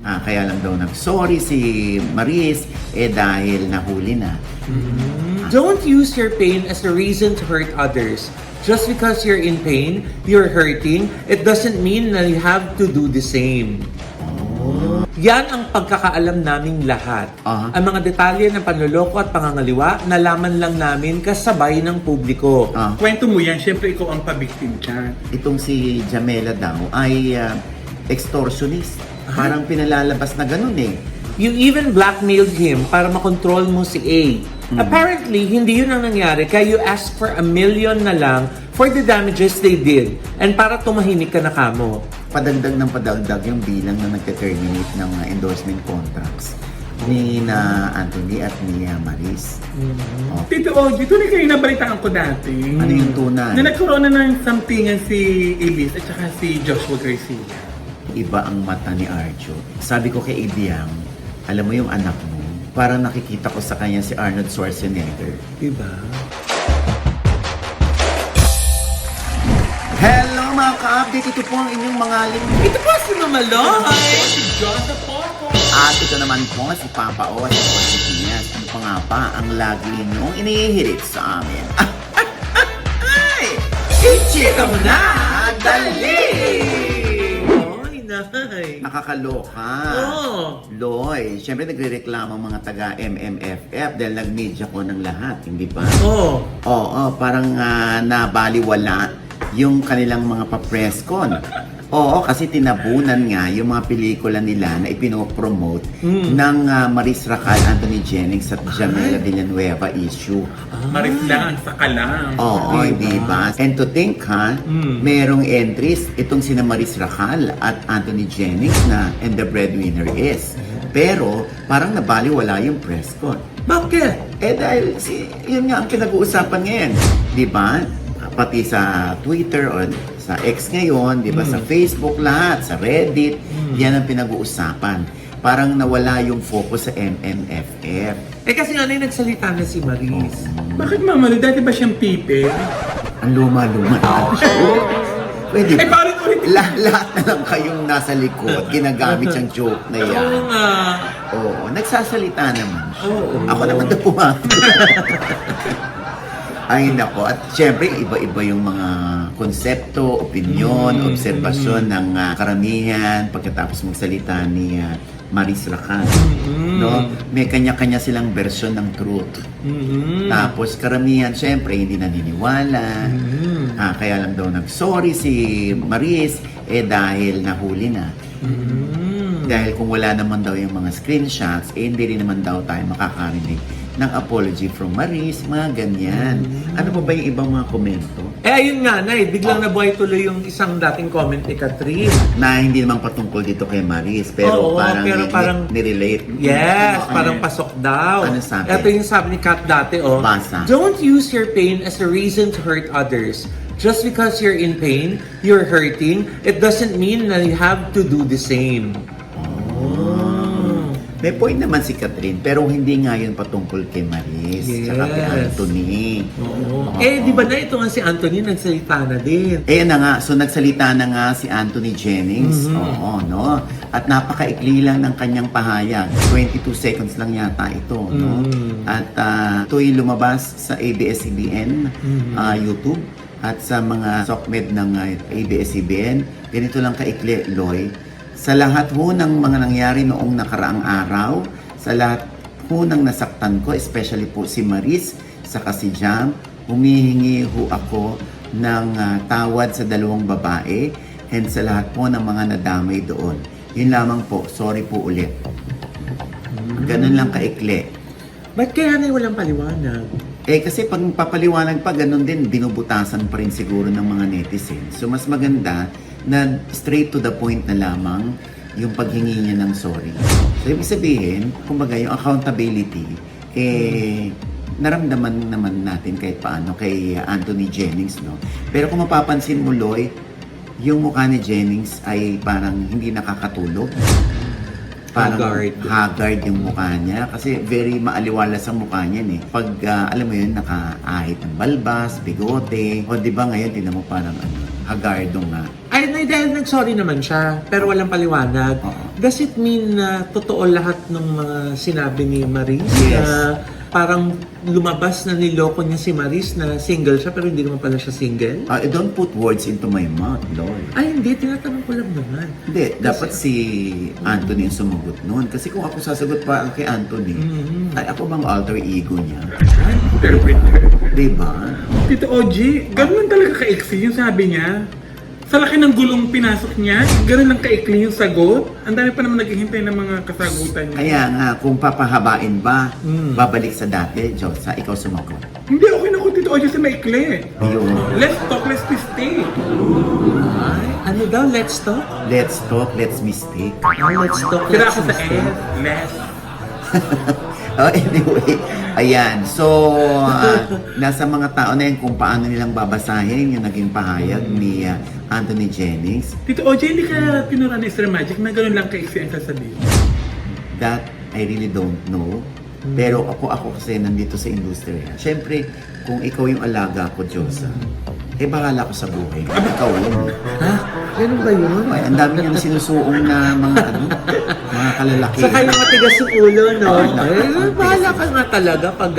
Kaya lang daw nag-sorry si Maris dahil nahuli na. Don't use your pain as a reason to hurt others. Just because you're in pain, you're hurting, it doesn't mean na you have to do the same. Yan ang pagkakaalam naming lahat. Ang mga detalye ng panloloko at pangangaliwa, nalaman lang namin kasabay ng publiko. Kwento mo yan, syempre ikaw ang pabiktim dyan. Itong si Jamela daw ay extortionist. Parang pinalalabas na ganun eh. You even blackmailed him para makontrol mo si A. Apparently, hindi yun ang nangyari kaya you asked for 1 million na lang for the damages they did and para tumahimik ka na kamo. Padagdag ng padagdag yung bilang na nagte-terminate ng endorsement contracts ni na Anthony at ni Maris. Tito Ogie, tunay kayo nabalitaan ko dati. Ano yung tunay? Na nagkaroon na ng sampingan si Elise at saka si Joshua Garcia. Iba ang mata ni Arjo. Sabi ko kay Ibiang, alam mo yung anak mo, parang nakikita ko sa kanya si Arnold Schwarzenegger. Diba? Hello mga ka-update! Ito po ang inyong mga Ito po si Mama Loy! Si Joseph Porco. At ito naman po si Papa O at si Pinas. Ano pa nga pa ang lagi ninyong inihirit sa amin? Ay! Ichika mo na! Dali! Ay, nay! Nakakaloka. Oo. Loy, syempre nagre-reklamo ang mga taga MMFF dahil nag-media ko ng lahat, hindi ba? Oo. Oo, parang nabaliwala yung kanilang mga pa-press con. Oo, kasi tinabunan nga yung mga pelikula nila na ipinopromote ng Maris Racal, Anthony Jennings at Jamela Villanueva issue. Maris lang, saka lang. Oo, di ba? And to think merong entries itong sina Maris Racal at Anthony Jennings na and the breadwinner is. Pero parang nabaliwala yung press con. Bakit? Dahil yun nga ang pinag-uusapan ngayon. Di ba? Pati sa Twitter o sa X ngayon, di ba? Sa Facebook lahat, sa Reddit, yan ang pinag-uusapan. Parang nawala yung focus sa MMFF. Kasi nga nagsalita na si Maris. Bakit Mama Lu, dati ba siyang pipe? Ang luma-luma na siya. Pwede ba? Parang ulit. Lahat na lang kayong nasa likod, ginagamit yung joke na yan. Oo nga. Oo, nagsasalita naman siya. Oo. Ako naman na pumato. Ay nako, at syempre iba-iba yung mga konsepto, opinyon, obserbasyon ng karamihan pagkatapos magsalita ni Maris Racal. No? May kanya-kanya silang version ng truth. Tapos karamihan syempre hindi naniniwala. Kaya lang daw nag-sorry si Maris dahil nahuli na. Dahil kung wala naman daw yung mga screenshots, hindi rin naman daw tayo makakarinig ng apology from Maris, mga ganyan. Ano pa ba yung ibang mga komento? Ayun nga, Nay. Biglang nabuhay tuloy yung isang dating comment ni Catherine. Na hindi naman patungkol dito kay Maris, pero Oo, parang, pero parang- nirelate. Yes, Ano parang yan? pasok daw. Ano sabi? Ito yung sabi ni Kat dati, oh. Basa. Don't use your pain as a reason to hurt others. Just because you're in pain, you're hurting, it doesn't mean na you have to do the same. May point naman si Catherine, pero hindi nga yun patungkol kay Maris, tsaka kay Yes. Anthony. Oo. Di ba na ito nga si Anthony nagsalita na din. Na nga, so nagsalita na nga si Anthony Jennings. Oo, no? At napakaikli lang ng kanyang pahayag. 22 seconds lang yata ito, no? At ito'y lumabas sa ABS-CBN, YouTube, at sa mga SOCMED ng ABS-CBN. Ganito lang kaikli, Loy. Sa lahat ho ng mga nangyari noong nakaraang araw, sa lahat ho ng nasaktan ko, especially po si Maris, saka si Jam, humihingi ho ako ng tawad sa dalawang babae and sa lahat po ng mga nadamay doon. Yun lamang po, sorry po ulit. Ganun lang kaikli. Ba't kaya na walang paliwanag? Kasi pag papaliwanag pa, ganun din, binubutasan pa rin siguro ng mga netizens. So mas maganda na straight to the point na lamang yung paghingi niya ng sorry. So ibig sabihin, kumbaga yung accountability, naramdaman naman natin kahit paano kay Anthony Jennings, no? Pero kung mapapansin mo, Loy, yung mukha ni Jennings ay parang hindi nakakatulog. parang Haggard. haggard yung mukha niya kasi very maaliwalas ang mukha niya eh. Pag alam mo yun, nakaahit ng balbas, bigote, o di ba ngayon, tinan mo parang hagardo nga. Ay, dahil nag-sorry naman siya, pero walang paliwanag. Oo. Does it mean na totoo lahat ng mga sinabi ni Maris? Yes. Na parang lumabas na niloko niya si Maris na single siya, pero hindi naman pala siya single? Don't put words into my mouth, Lord. Ay, hindi. Tinatanong ko lang naman. Hindi, dapat si Anthony yung sumagot noon. Kasi kung ako sasagot pa kay Anthony, ay ako bang alter ego niya? Diba? Tito OG, ganun talaga ka-exe yung sabi niya. Sa laki ng gulong pinasok niya, ganun lang ka-exe yung sagot. Ang dami pa naman naghihintay ng mga kasagutan niya. Kaya nga, kung papahabain ba, babalik sa dati, Diyosa, ikaw sumagot. Hindi, okay na ko Tito OG sa maikli. Ayun. Let's talk, let's stay. Ay, ano daw? Let's talk? Let's talk, let's mistake. Let's talk. Tira let's ako sa mistake. S, less. Anyway, ayan. So, nasa mga tao na yun kung paano nilang babasahin yung naging pahayag ni Anthony Jennings. Tito OG, hindi ka tinura ni Sir Magic na ganun lang ka-exe ang sasabihin. That I really don't know. Pero ako kasi nandito sa industriya. Siyempre, kung ikaw yung alaga ko, Diyosa, bahala ko sa buhay. Ikaw yun. Ha? Ganun ba yun? Ay, ang dami niyang sinusuong na mga kalalaki. Saka yung matigas yung ulo, no? Oo, Ay, bahala ka nga talaga pag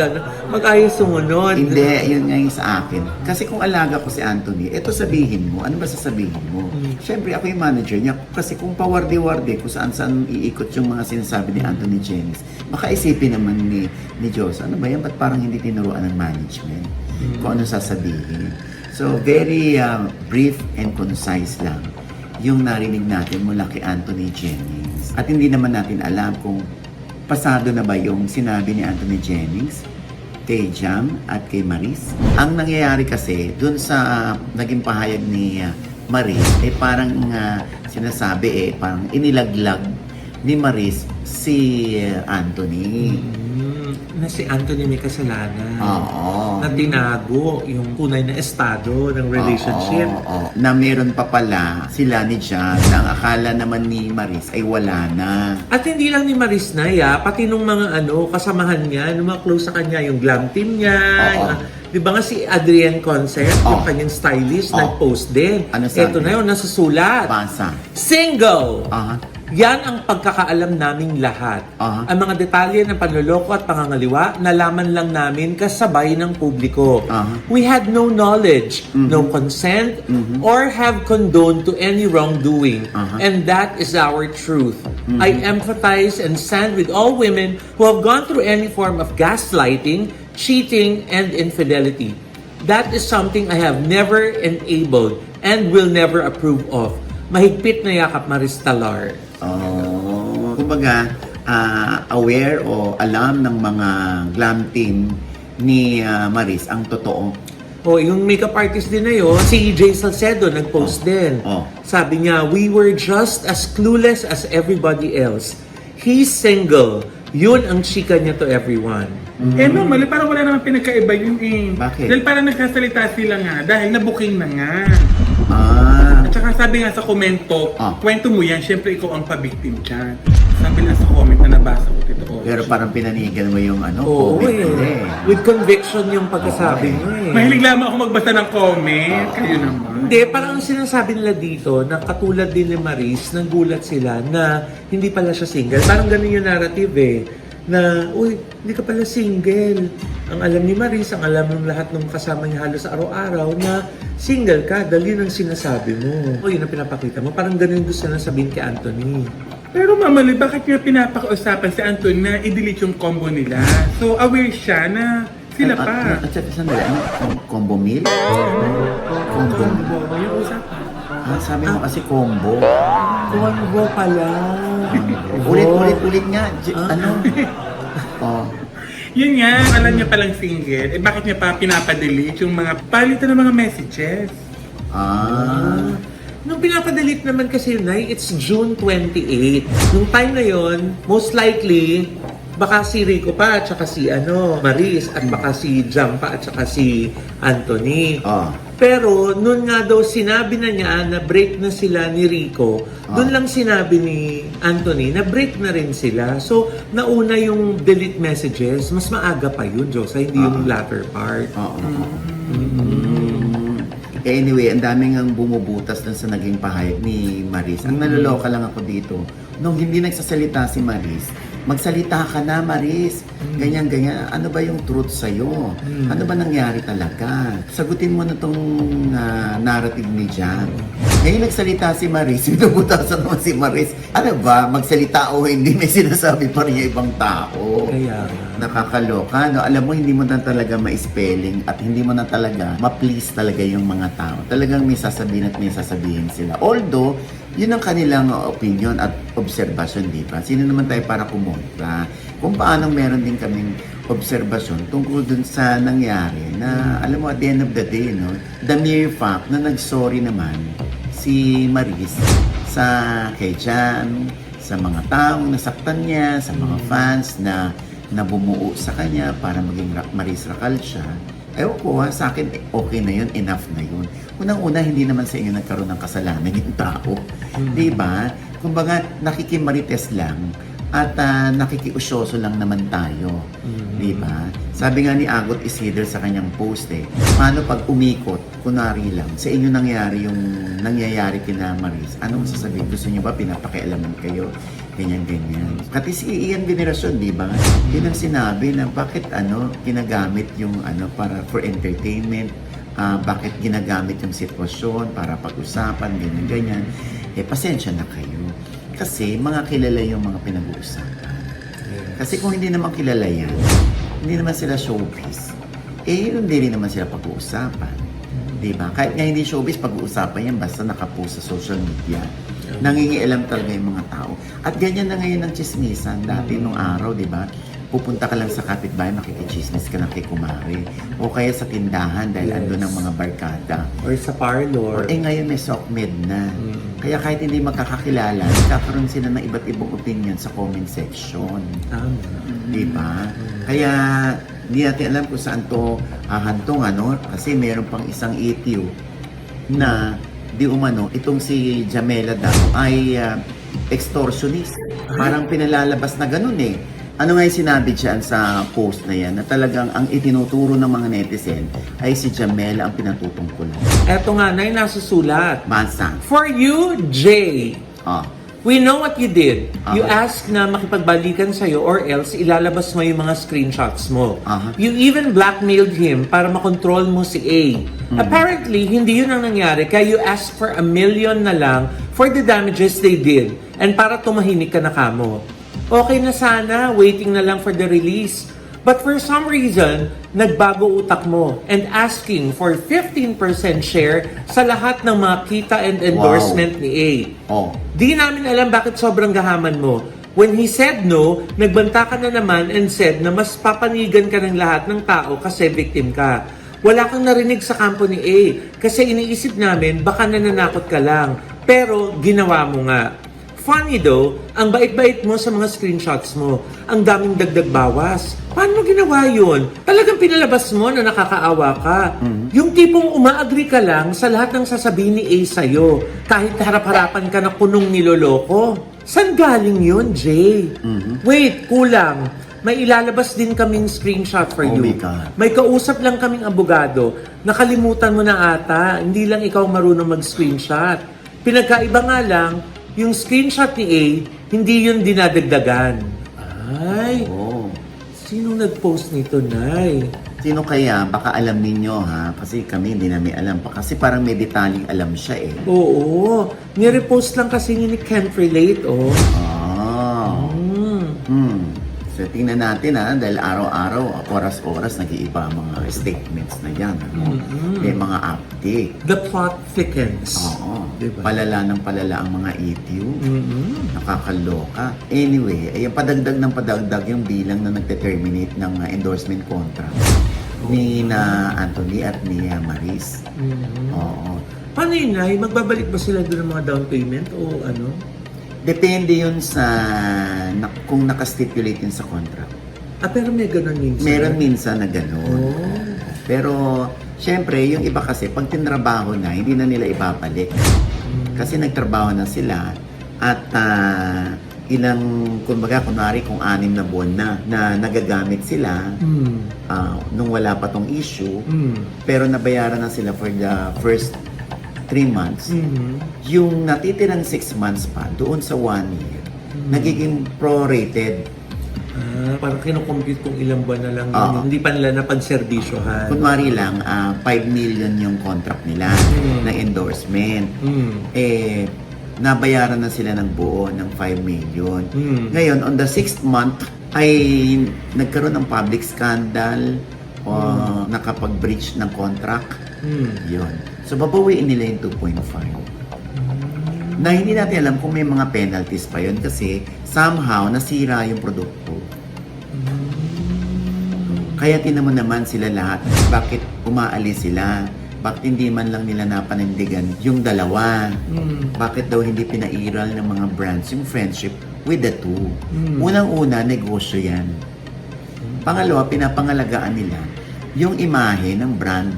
mag-ayos sumunod. Hindi, yun nga yung sa akin. Kasi kung alaga ko si Anthony, eto sabihin mo, ano ba sasabihin mo? Siyempre, ako yung manager niya. Kasi kung pawarde-warde, kung saan-saan iikot yung mga sinasabi ni Anthony Jennings, baka isipin naman ni Diyos, ano ba yan? Ba't parang hindi tinuruan ng management? Kung ano sasabihin. So, very brief and concise lang yung narinig natin mula kay Anthony Jennings. At hindi naman natin alam kung pasado na ba yung sinabi ni Anthony Jennings kay Jam at kay Maris. Ang nangyayari kasi, dun sa naging pahayag ni Maris, parang sinasabi parang inilaglag ni Maris si Anthony. Na si Anthony may kasalanan. Oo. Na tinago yung tunay na estado ng relationship. Oo. Na meron pa pala sila ni Jam na ang akala naman ni Maris ay wala na. At hindi lang ni Maris na, pati nung mga kasamahan niya, nung mga close sa kanya, yung glam team niya. Oo. Di ba nga si Adrienne Concept, yung kanyang stylist, Oo. nag-post din. Ano sabi? Ito na yun, nasusulat. Basa. Single! Aha. Yan ang pagkakaalam naming lahat. Aha. Ang mga detalye ng panloloko at pangangaliwa, nalaman lang namin kasabay ng publiko. Aha. We had no knowledge, no consent, or have condoned to any wrongdoing. Aha. And that is our truth. I empathize and stand with all women who have gone through any form of gaslighting, cheating, and infidelity. That is something I have never enabled and will never approve of. Mahigpit na yakap, Maris Talar. Oh, kumbaga, aware o alam ng mga glam team ni Maris ang totoo. Oh, yung makeup artist din na yun, si Jay Salcedo nag-post din. Oh. Sabi niya, we were just as clueless as everybody else. He's single. Yun ang chika niya to everyone. No, mali, parang wala naman pinagkaiba yun Bakit? Dahil parang nagsasalita sila nga, dahil na-booking na nga. At saka sabi nga sa komento, kwento mo yan, syempre ikaw ang pa-victim dyan. Sabi lang sa comment na nabasa ko dito. Pero parang pinanigan mo yung Oo, comment nila With conviction yung pagkasabi mo Mahilig lamang ako magbasa ng comment. Kayo naman. Hindi, parang ang sinasabi nila dito, na katulad din ni Maris, nagulat sila na hindi pala siya single. Parang ganun yung narrative na, uy, hindi ka pala single. Ang alam ni Maris, ang alam ng lahat ng kasama niya halos araw-araw na single ka, dahil yun ang sinasabi mo. O yun ang pinapakita mo. Parang ganun yung gusto na sabihin kay Anthony. Pero mamali, bakit niya pinapakausapan si Anton na i-delete yung combo nila? So aware siya na sila pa. At sandali, combo meal? Combo. Yung usapan. Sabi mo kasi combo. Combo pala. Ulit nga. Yun nga, alam niya palang single. Bakit niya pa pinapadelete yung mga palitan ng mga messages? Nung pinapadelete naman kasi yun, it's June 28. Nung time na yun, most likely, baka si Rico pa at saka si Maris at baka si Jam pa at saka si Anthony. Pero noon nga daw sinabi na niya na break na sila ni Rico, doon lang sinabi ni Anthony na break na rin sila. So, nauna yung delete messages, mas maaga pa yun, Josa, hindi yung latter part. Oo. Anyway, ang daming ang bumubutas dun sa naging pahayag ni Maris. Ang naloloka lang ako dito, nung hindi nagsasalita si Maris, magsalita ka na, Maris. Ganyan. Ano ba yung truth sa'yo? Ano ba nangyari talaga? Sagutin mo na tong narrative ni Jan. Ngayon nagsalita si Maris, binubutasan naman si Maris. Ano ba? Magsalita o hindi, may sinasabi pa rin yung ibang tao. Kaya Nakakaloka, no? Alam mo, hindi mo na talaga ma-spelling at hindi mo na talaga ma-please talaga yung mga tao. Talagang may sasabihin at may sasabihin sila. Although, yun ang kanilang opinion at obserbasyon, di ba? Sino naman tayo para kumontra? Kung paano meron din kaming obserbasyon tungkol dun sa nangyari na, alam mo, at the end of the day, no? The mere fact na nag-sorry naman si Maris sa kay Jan, sa mga taong nasaktan niya, sa mga fans na bumuo sa kanya para maging Maris Racal siya. Ewan ko sa akin, okay na yun, enough na yun. Unang-una, hindi naman sa inyo nagkaroon ng kasalanan yung tao. Diba? Kumbaga, nakikimarites lang at nakikiusyoso lang naman tayo. Diba? Sabi nga ni Agot Isidro sa kanyang post paano pag umikot, kunwari lang, sa inyo nangyari yung nangyayari kina Maris, anong sasabihin? Gusto niyo ba pinapakialaman kayo? Ganyan. Kasi si Ian Veneracion, di ba? Yun ang sinabi na bakit ginagamit yung para for entertainment, bakit ginagamit yung sitwasyon para pag-usapan, ganyan. Pasensya na kayo. Kasi mga kilala yung mga pinag-uusapan. Kasi kung hindi naman kilala yan, hindi naman sila showbiz, hindi rin naman sila pag-uusapan. Diba? Kahit nga hindi showbiz, pag-uusapan yan basta nakapost sa social media. Nangingialam talaga yung mga tao. At ganyan na ngayon ang chismisan. Dati nung araw, diba? Pupunta ka lang sa kapitbahay, makikichismis ka na kay kumare. O kaya sa tindahan dahil ando ng mga barkada. Or sa parlor. Ngayon may SOCMED na. Kaya kahit hindi magkakakilala, nagkakaroon sila ng iba't ibang opinion sa comment section. Diba? Kaya hindi natin alam kung saan to hahantong kasi meron pang isang issue na di umano, itong si Jamela daw ay extortionist. Parang pinalalabas na ganun Ano nga yung sinabi dyan sa post na yan na talagang ang itinuturo ng mga netizen ay si Jamela ang pinatutungkulan. Eto nga, Nay, nasusulat. Basa. For you, Jay, we know what you did. You asked na makipagbalikan sa'yo or else ilalabas mo yung mga screenshots mo. You even blackmailed him para makontrol mo si A. Apparently, hindi yun ang nangyari kaya you asked for 1 million na lang for the damages they did and para tumahimik ka na kamo. Okay na sana, waiting na lang for the release. But for some reason, nagbago utak mo and asking for 15% share sa lahat ng mga kita and endorsement ni A. Di namin alam bakit sobrang gahaman mo. When he said no, nagbanta ka na naman and said na mas papanigan ka ng lahat ng tao kasi victim ka. Wala kang narinig sa kampo ni A kasi iniisip namin baka nananakot ka lang. Pero ginawa mo nga. Funny though, ang bait-bait mo sa mga screenshots mo. Ang daming dagdag bawas. Paano mo ginawa yun? Talagang pinalabas mo na nakakaawa ka. Yung tipong umaagree ka lang sa lahat ng sasabihin ni A sa'yo. Kahit harap-harapan ka na punong niloloko. Saan galing yun, Jay? Wait, kulang. May ilalabas din kaming screenshot for you. My God. May kausap lang kaming abogado. Nakalimutan mo na ata. Hindi lang ikaw marunong mag-screenshot. Pinagkaiba nga lang, yung screenshot ni A, hindi yun dinadagdagan. Ay, sino nag-post nito, Nay? Sino kaya? Baka alam ninyo kasi kami hindi namin alam pa. Kasi parang may detaling alam siya Oo, nirepost lang kasi ni Can't Relate, So tingnan natin dahil araw-araw, oras-oras nag-iiba ang mga statements na yan. May mga update. The plot thickens. Diba? Palala ng palala ang mga issue. Nakakaloka. Anyway, ay padagdag ng padagdag yung bilang na nagte-terminate ng endorsement contract ni na Anthony at ni Maris. Paano yun, Nay? Magbabalik ba sila doon ng mga down payment o ano? Depende yun sa kung nakastipulate yun sa contract. Pero may ganun minsan. Meron minsan na gano'n. Pero Siyempre, yung iba kasi, pag tinrabaho na, hindi na nila ibabalik. Kasi nagtrabaho na sila at ilang, kumbaga, kunwari kung 6 na buwan na nagagamit sila nung wala pa tong issue, pero nabayaran na sila for the first 3 months. Yung natitirang 6 months pa, doon sa 1 year, nagiging prorated. Parang kinukompute kung ilang buwan na lang yun. Hindi pa nila napagservisyohan. Kunwari lang, 5 million yung contract nila na endorsement. Nabayaran na sila ng buo ng 5 million. Ngayon, on the 6th month, ay nagkaroon ng public scandal o nakapag-breach ng contract. Yun. So, babawiin nila yung 2.5. Na hindi natin alam kung may mga penalties pa yun kasi somehow nasira yung produkto. Kaya tinan mo naman sila lahat, bakit umaalis sila? Bakit hindi man lang nila napanindigan yung dalawa? Bakit daw hindi pinairal ng mga brands yung friendship with the two? Unang-una, negosyo yan. Pangalawa, pinapangalagaan nila yung imahe ng brand.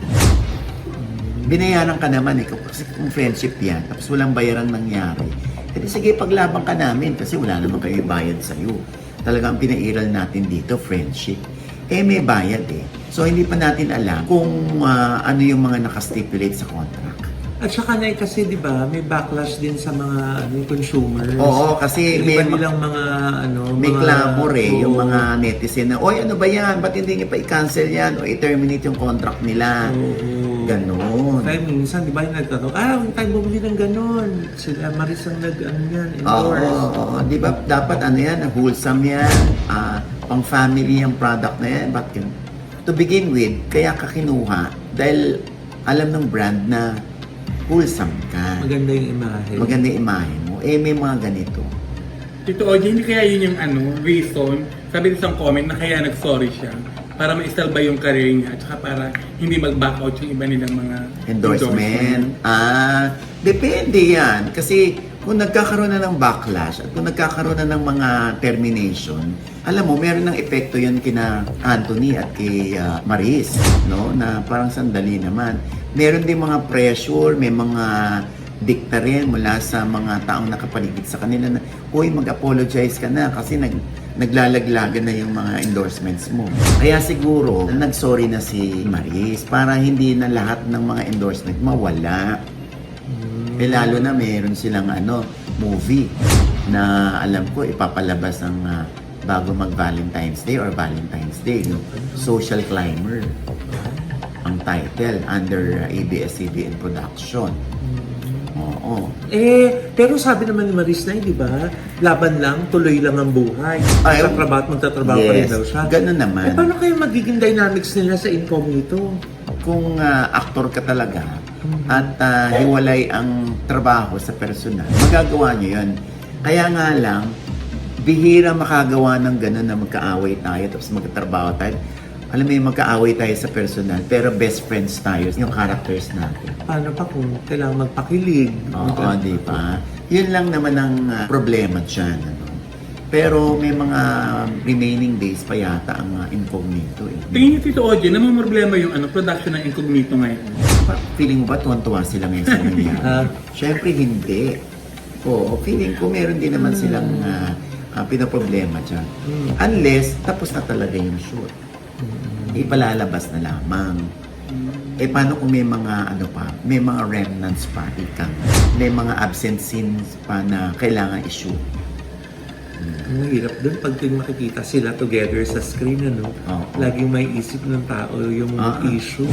Binayaran ka naman kasi kung friendship yan, tapos walang bayarang nangyari. Kasi sige, paglaban ka namin kasi wala naman kayo bayad sa'yo. Talagang pinairal natin dito, friendship. May bayad So, hindi pa natin alam kung ano yung mga nakastipulate sa contract. At saka na kasi, di ba, may backlash din sa mga consumers. Oo, kasi may nilang mga may mga, clamor yung mga netizen na, oy, ano ba yan? Ba't hindi niyo pa i-cancel yan o i-terminate yung contract nila? Ganon. Kaya minsan, di ba, yung nagtatanong, huwag tayo bumili ng ganon. Sila Maris ang yan, endorse. Oo, di ba, dapat yan, wholesome yan, pang-family yung product na yan. Ba't yun? To begin with, kaya ka kinuha dahil alam ng brand na wholesome ka. Maganda yung imahe. Maganda yung imahe mo. May mga ganito. Tito Ogie, hindi kaya yun yung reason, sabi sa isang comment na kaya nag-sorry siya para maisalba yung career niya at saka para hindi mag-back out yung iba nilang mga Endorsement. Depende yan. Kasi kung nagkakaroon na ng backlash at kung nagkakaroon na ng mga termination, alam mo, meron ng epekto yun kina Anthony at kay Maris, no? Na parang sandali naman. Meron din mga pressure, may mga dikta rin mula sa mga taong nakapaligid sa kanila na, uy, mag-apologize ka na kasi naglalaglagan na yung mga endorsements mo. Kaya siguro, nag-sorry na si Maris para hindi na lahat ng mga endorsement mawala. Lalo na meron silang movie na alam ko ipapalabas ng bago mag-Valentine's Day or Valentine's Day, no? Social Climber ang title under ABS-CBN Production. Oo. Pero sabi naman ni Maris na, di ba? Laban lang, tuloy lang ang buhay. Magtatrabaho at magtatrabaho pa rin daw siya. Ganun naman. Paano kaya magiging dynamics nila sa incognito? Kung aktor ka talaga at hiwalay ang trabaho sa personal, magagawa niyo yun. Kaya nga lang, bihira makagawa ng ganun na magkaaway tayo tapos magkatrabaho tayo. Alam mo yung magkaaway tayo sa personal, pero best friends tayo, yung characters natin. Paano pa kung kailangan magpakilig? Oo, di ba? Yun lang naman ang problema dyan. Pero may mga remaining days pa yata ang incognito. Tingin niyo, Tito Ogie, namang problema yung production ng incognito ngayon? Feeling mo ba tuwan-tuwa sila ngayon sa nangyari? Siyempre hindi. Oo, feeling ko meron din naman silang pinaproblema dyan. Unless, tapos na talaga yung shoot. Ipalalabas na lamang. Paano kung may mga may mga remnants pa, may mga absent scenes pa na kailangan i-shoot. Ang hirap doon pag makikita sila together sa screen, laging may isip ng tao yung issue.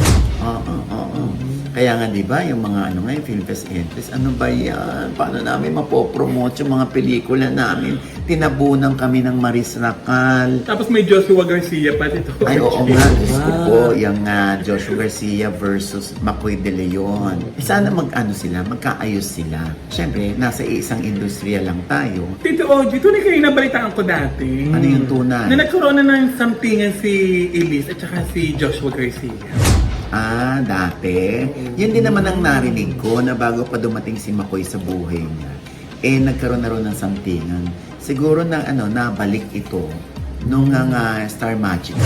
Kaya nga, di ba, yung mga yung Film Fest entries, ano ba yan? Paano namin mapopromote yung mga pelikula namin? Tinabunan kami ng Maris Racal. Tapos may Joshua Garcia pa dito. Ay, oo nga. Diyos ko po, yung Joshua Garcia versus Macoy de Leon. Sana magkaayos sila. Siyempre, nasa isang industriya lang tayo. Tito Ogie, tunay kayo nabalitaan ko dati. Ano yung tunay? Na nagkaroon na ng sampingan si Elise at saka si Joshua Garcia. Dati. Yun din naman ang narinig ko na bago pa dumating si Macoy sa buhay niya. Nagkaroon na rin ng sampingan. Siguro na nabalik ito nung Star Magic.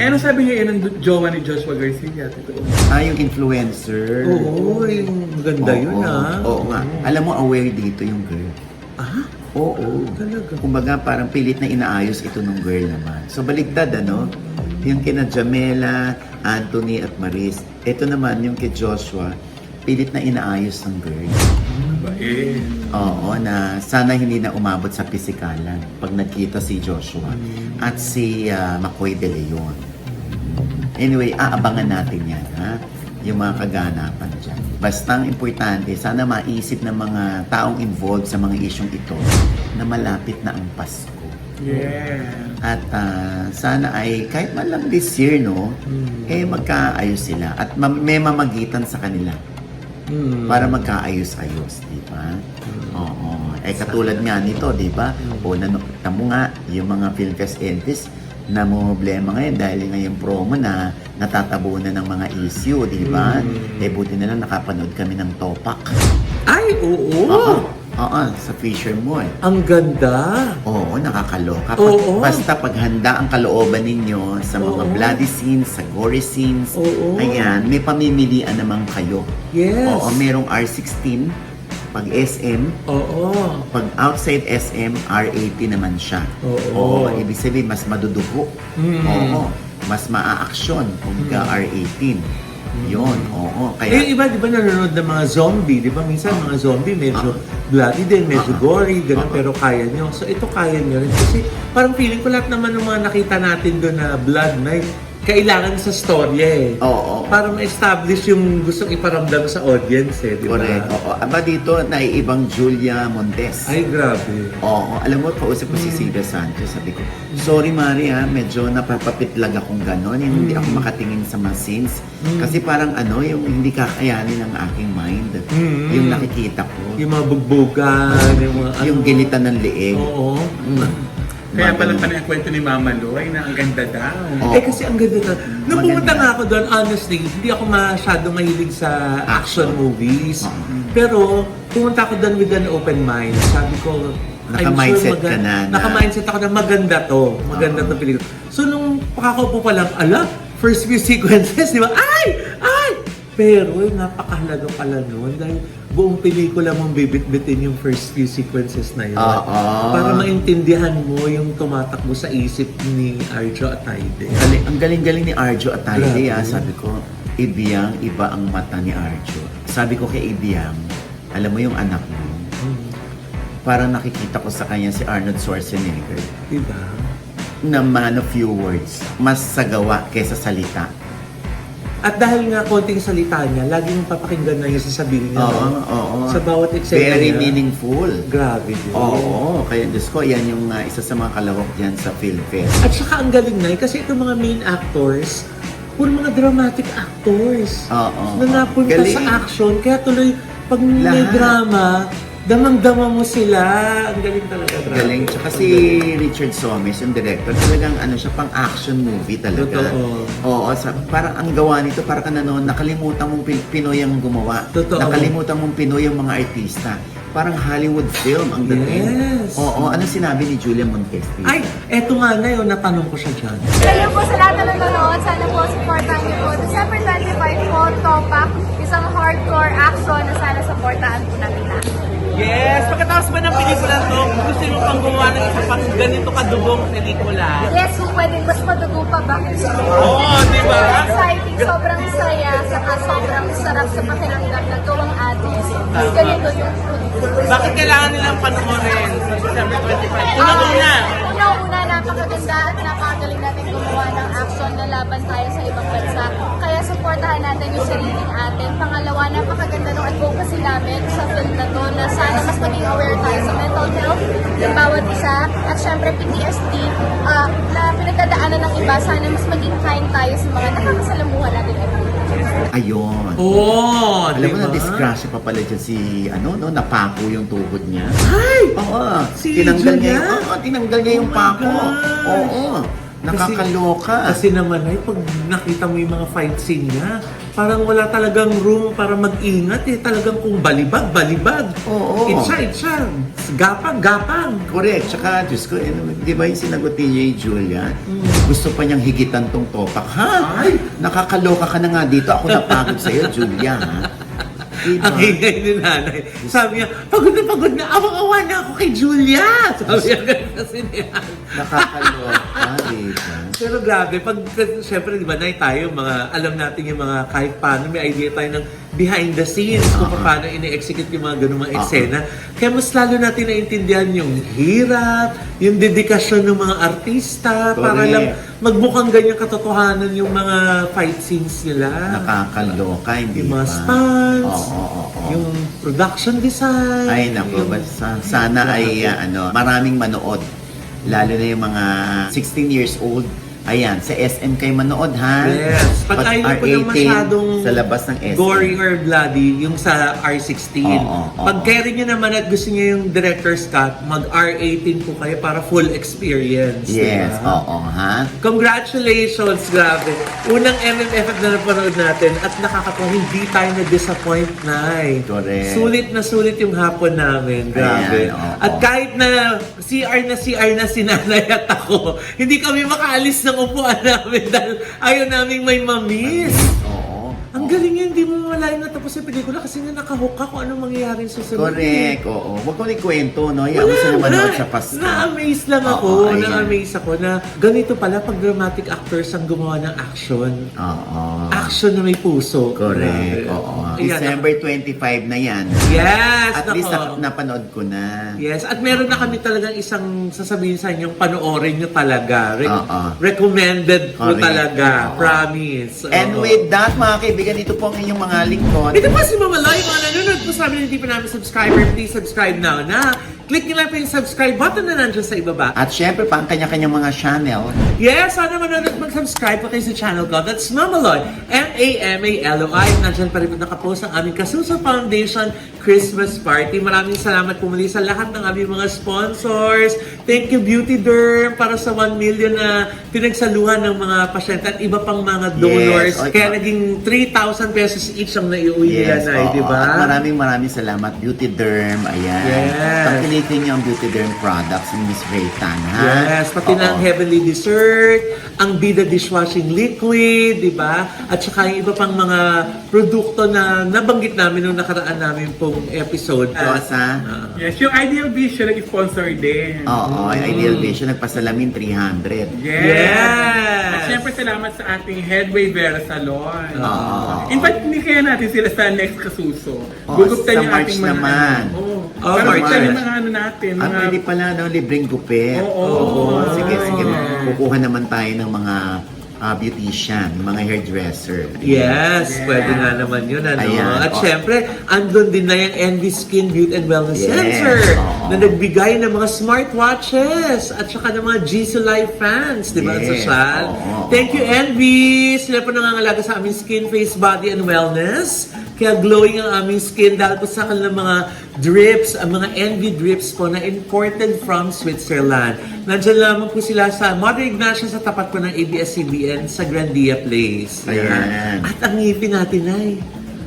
Eh, ano sabi niya yun ng jowa ni Joshua Garcia? Totoo. Yung influencer. Oo, yung maganda yun Oo nga. Alam mo, aware dito yung girl. Ah? Oo. Talaga? Kumbaga, parang pilit na inaayos ito ng girl naman. So, baligtad, ano? Yung kina Jamela, Anthony at Maris. Ito naman, yung kay Joshua, pilit na inaayos ng girl. Eh. Oo, na sana hindi na umabot sa pisikalan pag nagkita si Joshua at si Macoy De Leon. Anyway, aabangan natin yan, ha? Yung mga kaganapan dyan. Basta ang importante, sana maisip ng mga taong involved sa mga isyong ito na malapit na ang Pasko. Yeah. At sana ay kahit man lang this year, no, eh magkaayos sila at may mamagitan sa kanila para magkaayos-ayos, di ba? Oo. Eh katulad nga nito, di ba? O tamo nga yung mga film fest entries na problema ngayon dahil ngayong promo na natatabunan ng mga issue, di ba? Eh buti na lang nakapanood kami ng Topak. Ay, oo! Oo, sa Fisher Mall. Ang ganda! Oo, nakakaloka. Oo. Basta paghanda ang kalooban ninyo sa mga bloody scenes, sa gory scenes, Oo. ayan, may pamimilian naman kayo. Yes! Oo, merong R16, pag SM, Oo. pag outside SM, R80 naman siya. Oo. Ibig sabihin, mas madudugo. Oo, mas maaaksyon kung R18. Yun, oo. Kaya, Eh, iba, di ba nanonood ng mga zombie? Di ba minsan mga zombie medyo bloody din, medyo gory, gano'n, pero kaya nyo. So ito kaya nyo rin. Kasi parang feeling ko lahat naman ng mga nakita natin doon na blood na kailangan sa storya eh. Oo. Para ma-establish yung gustong iparamdam sa audience eh, di ba? correct. Oo. Aba dito, naiibang Julia Montes. Ay, grabe. Oo, alam mo, kausap ko si Silvia Sanchez, sabi ko, sorry Mari ha, medyo napapapitlag akong gano'n, hindi ako makatingin sa mga scenes. Kasi parang yung hindi kakayanin ng aking mind. Yung nakikita ko. Yung mga bugbugan, yung mga Yung gilitan ng leeg. Oo. Kaya pala ang kwento ni Mama Loy na ang ganda daw. Oo. Eh kasi ang ganda na. Nung Maganda. pumunta nga ako doon, honestly, hindi ako masyado mahilig sa action movies. Pero pumunta ako doon with an open mind. Sabi ko, Naka-mindset ka na. Naka-mindset ako na maganda to. Maganda to pelikula. So nung pakakaupo pa lang, first few sequences, di ba? Ay! Pero napakahalaga pala nun dahil buong pelikula mong bibit-bitin yung first few sequences na yun. Oo. Para maintindihan mo yung tumatakbo sa isip ni Arjo Atayde. Ang galing-galing ni Arjo Atayde, Grabe. sabi ko, Ibiyang, iba ang mata ni Arjo. Sabi ko kay Ibiyang, alam mo yung anak mo, parang nakikita ko sa kanya si Arnold Schwarzenegger Diba? na man of few words, mas sagawa kesa salita. At dahil nga konting salita niya, laging papakinggan na yung sasabihin niya. Oo. Sa bawat eksena Very niya. meaningful. Grabe yun. Oo, kaya Diyos ko, yan yung isa sa mga kalawak dyan sa Film Fest. At saka ang galing na kasi itong mga main actors, puro mga dramatic actors. Oo. Na napunta Galing. sa action. Kaya tuloy, pag may Lahat. drama, damang-dama mo sila. Ang galing talaga. Grabe. Galing. Tsaka si Richard Somes, yung director, talagang siya pang action movie talaga. Totoo. Oo, parang ang gawa nito, parang ka nanonood, nakalimutan mong Pinoy ang gumawa. Totoo. Nakalimutan mong Pinoy ang mga artista. Parang Hollywood film ang dating. Yes. Oo, ano sinabi ni Julia Montes? Ay, eto nga na yun, natanong ko siya dyan. Hello po sa lahat na nanonood. Sana po supportahan niyo po. December 25 po, Topak. Isang hardcore action na sana supportahan po natin lahat. Yes! Pagkatapos ba ng pelikula to, gusto mo pang gumawa ng isa pang ganito kadugong pelikula? Yes, kung pwede, mas madugo pa ba? Oo, di ba? Very exciting, sobrang saya, saka sobrang sarap sa pakiramdam na gawang atin. Ganito yung Bakit kailangan nilang panoorin sa December 25? Una-una! Una-una, napakaganda at napakagaling natin gumawa ng action na laban tayo sa ibang bansa. Kaya supportahan natin yung sariling atin. Pangalawa, napakaganda ng advocacy namin sa film na to na sana mas maging aware tayo sa mental health ng bawat isa. At syempre PTSD na pinagdadaanan ng iba, sana mas maging kind tayo sa mga nakakasalamuhan natin every day. Ayun. Oo, Alam mo diba? na disgrasya pa pala dyan si, napako yung tuhod niya. Ay! Oo. Si tinanggal niya Julia? tinanggal niya yung Oh my pako. gosh. Oo. Nakakaloka. Kasi naman ay pag nakita mo yung mga fight scene niya, parang wala talagang room para mag-ingat eh. Talagang kung balibag, balibag. Oo. Itsa. Gapang, gapang. Correct. Tsaka, Diyos ko, di ba yung sinagot ni Julia? Gusto pa niyang higitan tong topak. Ha? Ay! Nakakaloka ka na nga dito. Ako napagod sa'yo, Julia, ha? Diba? Ang hingay ni nanay. Sabi niya, pagod na, awang-awa na ako kay Julia. Sabi niya ganun kasi niya. Nakakaloka, diba? Pero grabe, syempre di ba tayo, alam natin yung mga kahit paano, may idea tayo ng behind the scenes kung paano ini-execute yung mga ganung mga eksena. Kaya mas lalo natin naintindihan yung hirap, yung dedikasyon ng mga artista, para Correct. lang magmukhang ganyang katotohanan yung mga fight scenes nila. Nakakaloka, hindi Yung mga ba? stunts, Oo. yung production design. Ay, naku, yung- basta sana ay maraming manood. Lalo na yung mga 16 years old. Ayan, sa SM kayo manood, ha? Yes. Pag ayaw po ng masyadong sa labas ng SM. gory or bloody, yung sa R16. Oo. Pag carry nyo naman at gusto nyo yung director's cut, mag R18 po kayo para full experience. Yes, diba? oo, ha? Congratulations, grabe. Unang MMFF na napanood natin at nakakatawa, hindi tayo na-disappoint, Nay. Correct. Sulit na hapon namin. Grabe. Ayan, oo. At kahit na CR na si Nanay at ako, hindi kami makaalis ng upuan namin dahil ayaw namin may mamiss. Oo. Ang galing yun, hindi mo malayo na tapos yung pelikula kasi nga nakahook ka kung anong mangyayari sa susunod. Correct, oo. Huwag ko ikwento, no? Yan, gusto na manood sa Pasko. Na-amaze lang ako. Oo, ayan. Na-amaze ako na ganito pala pag dramatic actors ang gumawa ng action. Oo. Action na may puso. Correct, Grabe. oo. Ayan. December 25 na yan. Yes! At least nako. napanood ko na. Yes, at meron na kami talagang isang sasabihin sa inyo, panoorin nyo talaga. Oo. Recommended po Correct. talaga. Oo. Promise. And Oo. with that, mga kaibigan, ito po ang inyong mga lingkod. Ito po si Mama Loy, mga nanonood po sa amin, hindi pa namin subscriber, please subscribe now na. Click nyo lang po yung subscribe button na nandiyan sa ibaba. At syempre, pa ang kanya-kanyang mga channel. Yes, sana manonood mag-subscribe po kayo sa channel ko. That's Mamaloy, M-A-M-A-L-O-I. Nandiyan pa rin po nakapost ang aming Kasuso Foundation Christmas Party. Maraming salamat po muli sa lahat ng aming mga sponsors. Thank you, Beauty Derm, para sa 1 million na pinagsaluhan ng mga pasyente at iba pang mga donors. Yes. Kaya naging 3,000 pesos each ang naiuwi nila, Nay, oo. di ba? At maraming salamat, Beauty Derm. Ayan. Yes. Pagpilitin niyo ang Beauty Derm products ni Miss Raytan, ha? Yes, pati Oo. na ang Heavenly Dessert, ang Bida Dishwashing Liquid, di ba? At saka yung iba pang mga produkto na nabanggit namin nung nakaraan namin pong episode. Rosa? Yes, yung Ideal Vision nag-sponsor din. Oo, Ideal Vision, nagpasalamin 300. Yes! At syempre salamat sa ating Headway Vera Salon. Oo. In fact, hindi kaya natin sila sa next Kasuso. Oo, Guguptan sa yung March ating mga naman. Oo. Oh, Para March. buksan yung mga ano natin. Ang Mga, pwede pala, no, libreng gupit. Oo. Sige. Kukuha naman tayo ng mga beautician, mga hairdresser. Yes, pwede nga naman yun. Ano? Ayan, At oh. syempre, andun din na yung Envy Skin Beauty and Wellness Yes, Center oo. na nagbigay ng mga smartwatches at saka ng mga GC Live fans, di ba? Yes, Social. oo. Thank you, Envy! Sila po nangangalaga sa aming skin, face, body, and wellness. Kaya glowing ang aming skin dahil po sa kanilang mga drips, ang mga Envy drips po na imported from Switzerland. Nandiyan lamang po sila sa Mother Ignacia sa tapat po ng ABS-CBN sa Grandia Place. Ayan. At ang ngipin natin ay...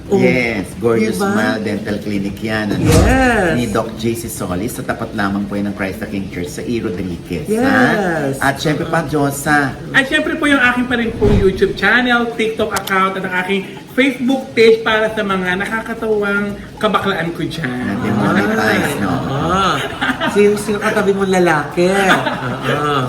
Yes, Gorgeous diba? Smile Dental Clinic yan. Ano? Yes. Ni Doc JC Solis. Sa tapat lamang po yan ng Christ the King Church sa E. Rodriguez. Yes. Ha? At syempre pa, Diyosa. At syempre po yung aking pa rin pong YouTube channel, TikTok account, at ang aking Facebook page para sa mga nakakatawang kabaklaan ko dyan. Na-demonetize, no? Sino katabi mong lalaki?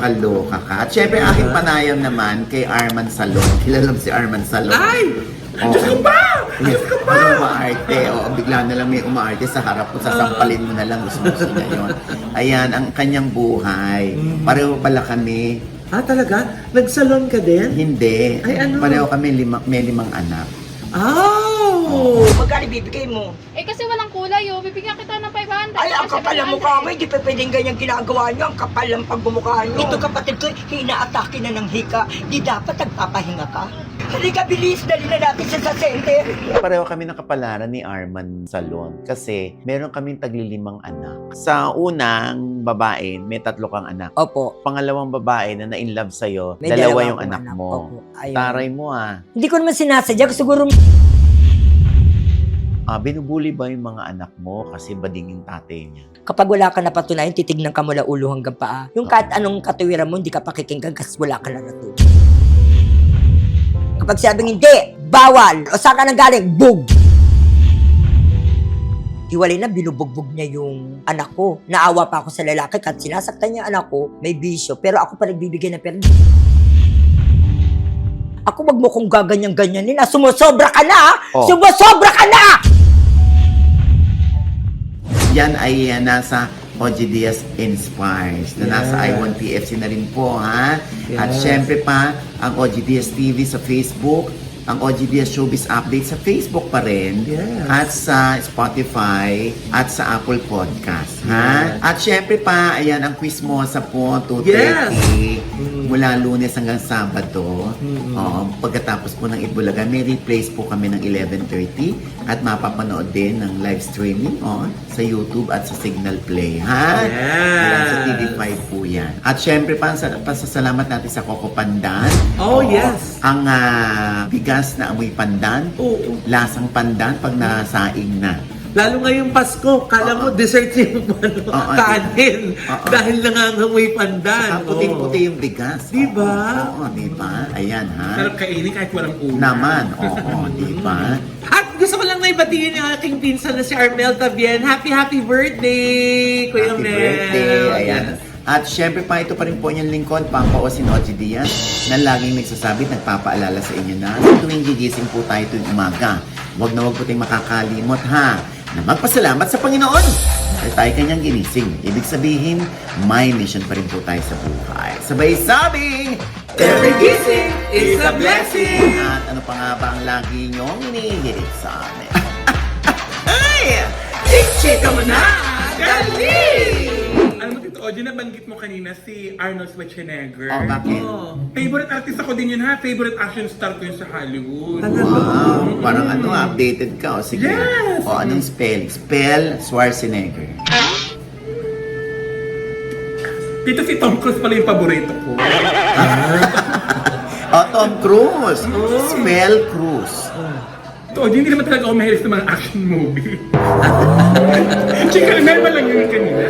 Kaloka ka. At syempre, aking panayam naman kay Arman Salon. Kilala mo si Arman Salon. Ay! Oo. Diyos ko ba? Yes. Ano umaarte? O, bigla na lang may umaarte sa harap mo, sasampalin mo na lang. Gusto mo sila yun. Ayan, ang kanyang buhay. Pareho pala kami. Talaga? Nagsalon ka din? Hindi. Ay, ano? Pareho kami may 5 anak. Oh! Magkano bibigay mo? Eh kasi walang kulay, oh. Bibigyan kita ng 500. Ay, ang Kasi kapal ng 500. mukha mo, hindi pa pwedeng ganyan ginagawa nyo. Ang kapal ng pagmumukha nyo. Ito kapatid ko, hinaatake na ng hika. Di dapat nagpapahinga ka. Halika, bilis. Dali na natin siya sa center. Pareho kami nakapalaran ni Arman Salon kasi meron kaming taglilimang anak. Sa unang babae, may 3 kang anak. Opo. Pangalawang babae na na-inlove sa'yo, May dalawa dalawa yung akong anak anak. mo. Opo. Ayun. Taray mo Hindi ko naman sinasadya. Siguro binubuli ba yung mga anak mo kasi bading yung tatay niya? kapag wala ka napatunayan, titignan ka mula ulo hanggang paa. Yung kahit anong katuwiran mo, hindi ka pakikinggan kasi wala ka na natuloy. Kapag sabing hindi, bawal, o saan ka nang galing, bug! Hiwalay na, binubugbog niya yung anak ko. Naawa pa ako sa lalaki kahit sinasaktan niya anak ko, may bisyo. Pero ako pa nagbibigay ng pera. Ako wag mo kong gaganyan-ganyanin. Sumusobra ka na! Oh. Sumusobra ka na! Yan ay nasa OG Diaz Inspires na nasa Yeah. I1PFC na rin po, ha? At Yes. syempre pa, ang OG Diaz TV sa Facebook, ang OG Diaz Showbiz Update sa Facebook pa rin, Yes. at sa Spotify, at sa Apple Podcast, ha? At syempre pa, ayan, ang quiz mo sa po, 2:30, mula Lunes hanggang Sabado. Pagkatapos po ng Itbulaga, may replays po kami ng 11:30 at mapapanood din ng live streaming sa YouTube at sa Signal Play, ha? Yes. Ayan, sa TV5 po yan. At syempre pa, pasasalamat natin sa Coco Pandan. Oh, yes. Ang bigas na amoy pandan, Oo. lasang pandan pag nasaing na. Lalo ngayong Pasko, kala mo dessert yung kanin. Dahil nangangamoy pandan. Puting-puti yung bigas. Diba? Oo, diba? Ayan, ha? Sarap kainin kahit walang ulam. Naman, oo, diba? At gusto ko lang na ibatiin yung aking pinsan na si Armel Tabien. Happy birthday, Kuya Happy Mel! birthday, ayan. At syempre pa, ito pa rin po niyang lingkod, Pampa si OG Diaz, na laging nagsasabi, nagpapaalala sa inyo na sa tuwing gigising po tayo tuwing umaga, huwag na huwag po tayong makakalimot, ha, na magpasalamat sa Panginoon dahil tayo kanyang ginising. Ibig sabihin, may mission pa rin po tayo sa buhay. Sabay sabing, Every gising is a blessing! At ano pa nga ba ang lagi niyong inihirit sa amin? Ay! Chika mo na! Galing! Alam mo, Tito Oji, nabanggit mo kanina si Arnold Schwarzenegger. Oh, bakit? Favorite artist ako din yun, ha? Favorite action star ko yun sa Hollywood. Wow, parang updated ka. O sige. Yes! O anong spell? Spell Schwarzenegger. Dito si Tom Cruise pala yung paborito ko. O Tom Cruise. Spell Cruise. Tito Oji, hindi naman talaga ako mahilig sa mga action movie. Chika, meron lang yun kanina.